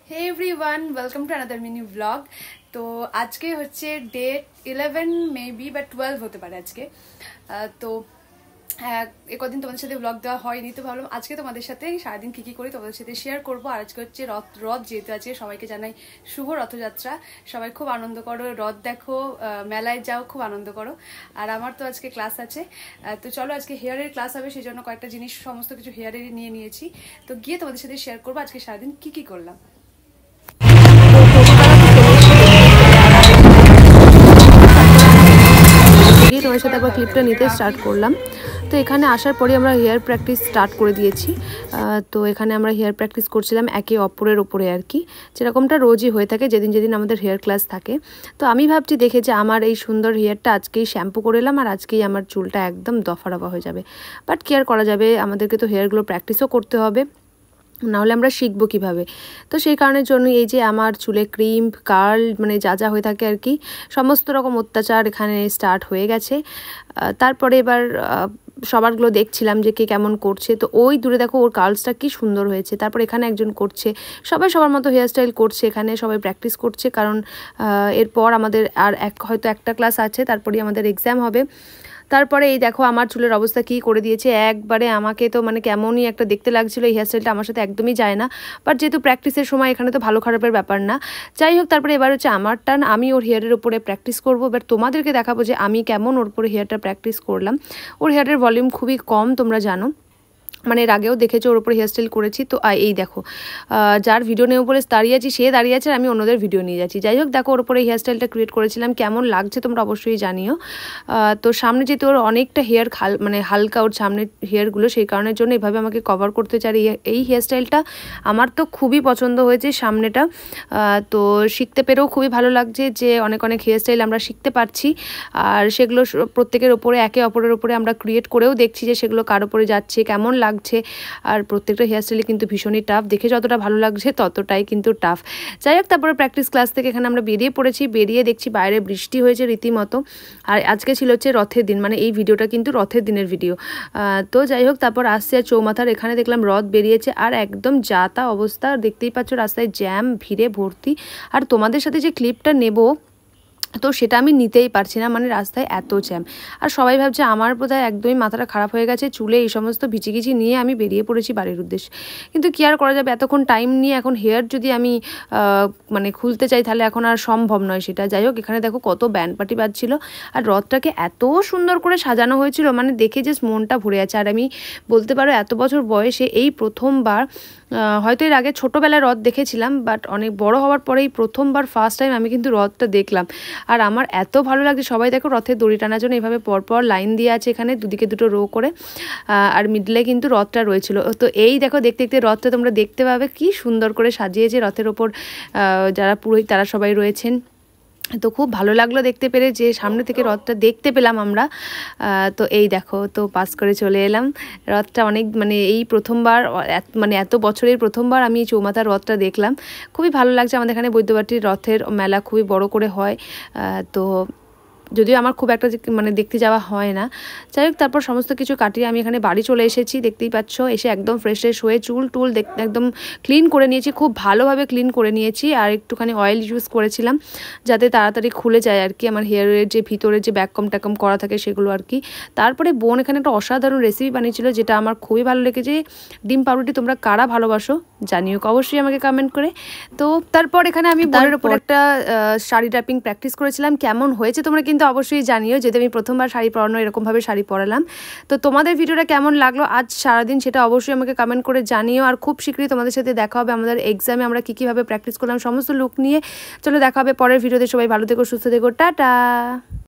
Hey everyone welcome to another mini vlog. तो आज के হচ্ছে ডেট 11 মেবি বা 12 হতে পারে আজকে। তো একদিন তোমাদের সাথে ব্লগ দেওয়া হয়নি, তো ভাবলাম আজকে তোমাদের সাথে সারাদিন কি কি করি তোমাদের সাথে শেয়ার করব। আর আজকে হচ্ছে রথ যেহেতু আছে, সবাইকে জানাই শুভ রথযাত্রা। সবাই খুব আনন্দ করো, রথ দেখো, মেলায় যাও, খুব আনন্দ করো। আর আমার তো আজকে ক্লাস আছে, তো চলো আজকে হেয়ারের ক্লাস হবে, সেই জন্য কয়েকটা জিনিস সমস্ত কিছু হেয়ারেরই নিয়ে নিয়েছি। তো গিয়ে তোমাদের সাথে শেয়ার করবো আজকে সারাদিন কি কি করলাম। তোমার সাথে আবার ক্লিপটা নিতে স্টার্ট করলাম। তো এখানে আসার পরে আমরা হেয়ার প্র্যাকটিস স্টার্ট করে দিয়েছি। তো এখানে আমরা হেয়ার প্র্যাকটিস করছিলাম একে অপরের ওপরে আর কি, যেরকমটা রোজই হয়ে থাকে যেদিন যেদিন আমাদের হেয়ার ক্লাস থাকে। তো আমি ভাবছি দেখে যে আমার এই সুন্দর হেয়ারটা আজকেই শ্যাম্পু করে এলাম আর আজকেই আমার চুলটা একদম দফা রফা হয়ে যাবে। বাট কেয়ার করা যাবে, আমাদেরকে তো হেয়ারগুলো প্র্যাকটিসও করতে হবে, নাহলে আমরা শিখবো কীভাবে। তো সেই কারণের জন্য এই যে আমার চুলে ক্রিম কার্ল মানে যা যা হয়ে থাকে আর কি, সমস্ত রকম অত্যাচার এখানে স্টার্ট হয়ে গেছে। তারপরে এবার সবারগুলো দেখছিলাম যে কে কেমন করছে। তো ওই দূরে দেখো ওর কার্লসটা কি সুন্দর হয়েছে। তারপর এখানে একজন করছে, সবাই সবার মতো হেয়ারস্টাইল করছে, এখানে সবাই প্র্যাকটিস করছে, কারণ এরপর আমাদের আর হয়তো একটা ক্লাস আছে, তারপরেই আমাদের এক্সাম হবে। তারপরে এই দেখো আমার চুলের অবস্থা কি করে দিয়েছে একবারে, আমাকে তো মানে কেমনই একটা দেখতে লাগছিল। এই হেয়ারস্টাইলটা আমার সাথে একদমই যায় না, বাট যেহেতু প্র্যাকটিসের সময় এখানে তো ভালো খারাপের ব্যাপার না। যাই হোক, তারপরে এবার হচ্ছে আমার টার্ন, আমি ওর হেয়ারের উপরে প্র্যাকটিস করবো। বাট তোমাদেরকে দেখাবো যে আমি কেমন ওর উপরে হেয়ারটা প্র্যাকটিস করলাম। ওর হেয়ারের ভলিউম খুবই কম, তোমরা জানো, মানে এর আগেও দেখেছো ওর উপরে হেয়ারস্টাইল করেছি। তো এই দেখো যার ভিডিও নেব বলে দাঁড়িয়ে আছি সে দাঁড়িয়ে আছে, আর আমি অন্যদের ভিডিও নিয়ে যাচ্ছি। যাই হোক, দেখো ওর উপরে হেয়ারস্টাইলটা ক্রিয়েট করেছিলাম, কেমন লাগছে তোমরা অবশ্যই জানিও। তো সামনে যেহেতু ওর অনেকটা হেয়ার মানে হালকা ওর সামনের হেয়ারগুলো, সেই কারণের জন্য এভাবে আমাকে কভার করতে চাই। এই হেয়ারস্টাইলটা আমার তো খুবই পছন্দ হয়েছে সামনেটা। তো শিখতে পেরেও খুবই ভালো লাগছে যে অনেক অনেক হেয়ারস্টাইল আমরা শিখতে পারছি, আর সেগুলো প্রত্যেকের ওপরে একে অপরের ওপরে আমরা ক্রিয়েট করেও দেখছি যে সেগুলো কার ওপরে যাচ্ছে, কেমন লাগছে। আর প্রত্যেকটা হেয়ারস্টাইলে কিন্তু ভীষণই টাফ, দেখে যতটা ভালো লাগছে ততটাই কিন্তু টাফ। যাই হোক, তারপরে প্র্যাকটিস ক্লাস থেকে এখানে আমরা বেরিয়ে পড়েছি। বেরিয়ে দেখছি বাইরে বৃষ্টি হয়েছে রীতিমতো, আর আজকে ছিল হচ্ছে রথের দিন, মানে এই ভিডিওটা কিন্তু রথের দিনের ভিডিও। তো যাই হোক, তারপর আসছে আর চৌমাথার এখানে দেখলাম রথ বেরিয়েছে, আর একদম যা তা অবস্থা, দেখতেই পাচ্ছ রাস্তায় জ্যাম ভিড়ে ভর্তি। আর তোমাদের সাথে যে ক্লিপটা নেব তো সেটা আমি নিতেই পারছি না, মানে রাস্তায় এত জ্যাম। আর সবাই ভাবছে আমার বোধহয় একদমই মাথাটা খারাপ হয়ে গেছে, চুলে এই সমস্ত ভিচিকিচি নিয়ে আমি বেরিয়ে পড়েছি বাড়ির উদ্দেশ্যে। কিন্তু কি আর করা যাবে, এতক্ষণ টাইম নিয়ে এখন হেয়ার যদি আমি মানে খুলতে চাই তাহলে এখন আর সম্ভব নয় সেটা। যাই হোক, এখানে দেখো কত ব্যান্ড পার্টি বাজছিল, আর রথটাকে এত সুন্দর করে সাজানো হয়েছিল, মানে দেখে যে মনটা ভরে আছে। আর আমি বলতে পারো এত বছর বয়সে এই প্রথমবার, হয়তো এর আগে ছোটোবেলায় রথ দেখেছিলাম, বাট অনেক বড় হওয়ার পরেই প্রথমবার ফার্স্ট টাইম আমি কিন্তু রথটা দেখলাম। আর আমার এত ভালো লাগছে, সবাই দেখো রথের দড়ি টানার জন্য এইভাবে পরপর লাইন দিয়ে আছে, এখানে দুদিকে দুটো রো করে, আর মিডলে কিন্তু রথটা রয়েছিল। তো এই দেখো দেখতে দেখতে রথটা তোমরা দেখতে পাবে কি সুন্দর করে সাজিয়েছে, রথের ওপর যারা পুরোহিত তারা সবাই রয়েছেন। তো খুব ভালো লাগলো দেখতে পেরে যে সামনে থেকে রথটা দেখতে পেলাম আমরা। তো এই দেখো, তো পাস করে চলে এলাম। রথটা অনেক মানে এই প্রথমবার, মানে এত বছরের প্রথমবার আমি এই চৌমাথার রথটা দেখলাম, খুবই ভালো লাগছে। আমাদের এখানে বৈদ্যবাটির রথের মেলা খুবই বড় করে হয়, তো যদিও আমার খুব একটা মানে দেখতে যাওয়া হয় না। যাই হোক, তারপর সমস্ত কিছু কাটিয়ে আমি এখানে বাড়ি চলে এসেছি, দেখতেই পাচ্ছ। এসে একদম ফ্রেশ ফ্রেশ হয়ে চুল টুল একদম ক্লিন করে নিয়েছি, খুব ভালোভাবে ক্লিন করে নিয়েছি। আর একটুখানি অয়েল ইউজ করেছিলাম যাতে তাড়াতাড়ি খুলে যায় আর কি, আমার হেয়ারের যে ভিতরে যে ব্যাককম ট্যাকম করা থাকে সেগুলো আর কি। তারপরে বোন এখানে একটা অসাধারণ রেসিপি বানিয়েছিল, যেটা আমার খুবই ভালো লেগেছে। ডিম পাউরুটি তোমরা কারা ভালোবাসো জানিও অবশ্যই আমাকে কমেন্ট করে। তো তারপর এখানে আমি বোনের ওপর একটা শাড়ি ট্যাপিং প্র্যাকটিস করেছিলাম, কেমন হয়েছে তোমরা কিন্তু অবশ্যই জানিও, যেহেতু আমি প্রথমবার শাড়ি পরানো এরকমভাবে শাড়ি পরালাম। তো তোমাদের ভিডিওটা কেমন লাগলো আজ সারাদিন সেটা অবশ্যই আমাকে কমেন্ট করে জানিও। আর খুব শীঘ্রই তোমাদের সাথে দেখা হবে আমাদের এক্সামে আমরা কীভাবে প্র্যাকটিস করলাম সমস্ত লুক নিয়ে। চলো দেখা হবে পরের ভিডিওতে, সবাই ভালো থেকো, সুস্থ থেকো, টাটা।